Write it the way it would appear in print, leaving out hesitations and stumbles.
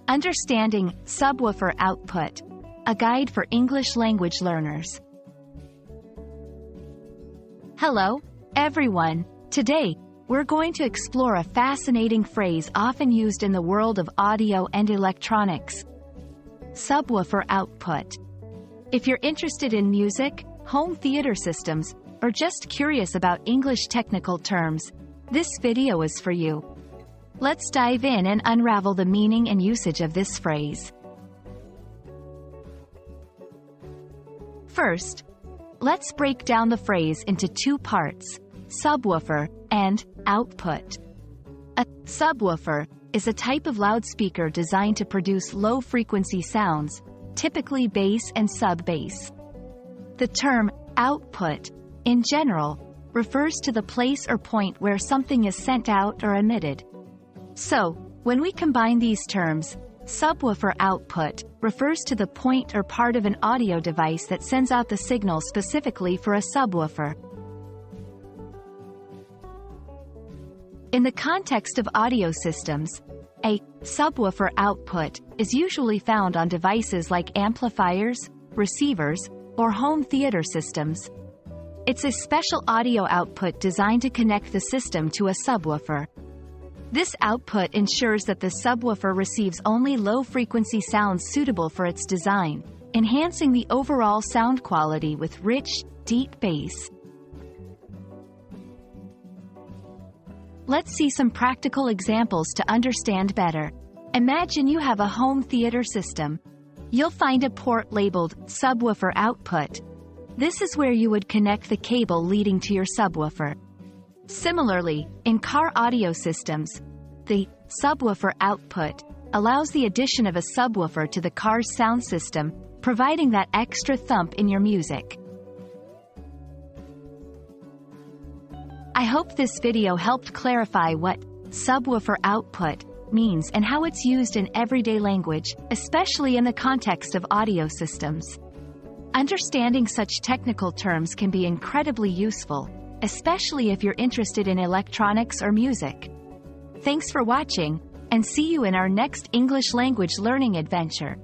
Understanding Subwoofer Output, a guide for English language learners. Hello, everyone. Today, we're going to explore a fascinating phrase often used in the world of audio and electronics: subwoofer output. If you're interested in music, home theater systems, or just curious about English technical terms, this video is for you. Let's dive in and unravel the meaning and usage of this phrase. First, let's break down the phrase into two parts: subwoofer and output. A subwoofer is a type of loudspeaker designed to produce low-frequency sounds, typically bass and sub-bass. The term output, in general, refers to the place or point where something is sent out or emitted. So, when we combine these terms, subwoofer output refers to the point or part of an audio device that sends out the signal specifically for a subwoofer. In the context of audio systems, a subwoofer output is usually found on devices like amplifiers, receivers, or home theater systems. It's a special audio output designed to connect the system to a subwoofer. This output ensures that the subwoofer receives only low-frequency sounds suitable for its design, enhancing the overall sound quality with rich, deep bass. Let's see some practical examples to understand better. Imagine you have a home theater system. You'll find a port labeled subwoofer output. This is where you would connect the cable leading to your subwoofer. Similarly, in car audio systems, the subwoofer output allows the addition of a subwoofer to the car's sound system, providing that extra thump in your music. I hope this video helped clarify what subwoofer output means and how it's used in everyday language, especially in the context of audio systems. Understanding such technical terms can be incredibly useful, especially if you're interested in electronics or music. Thanks for watching, and see you in our next English language learning adventure.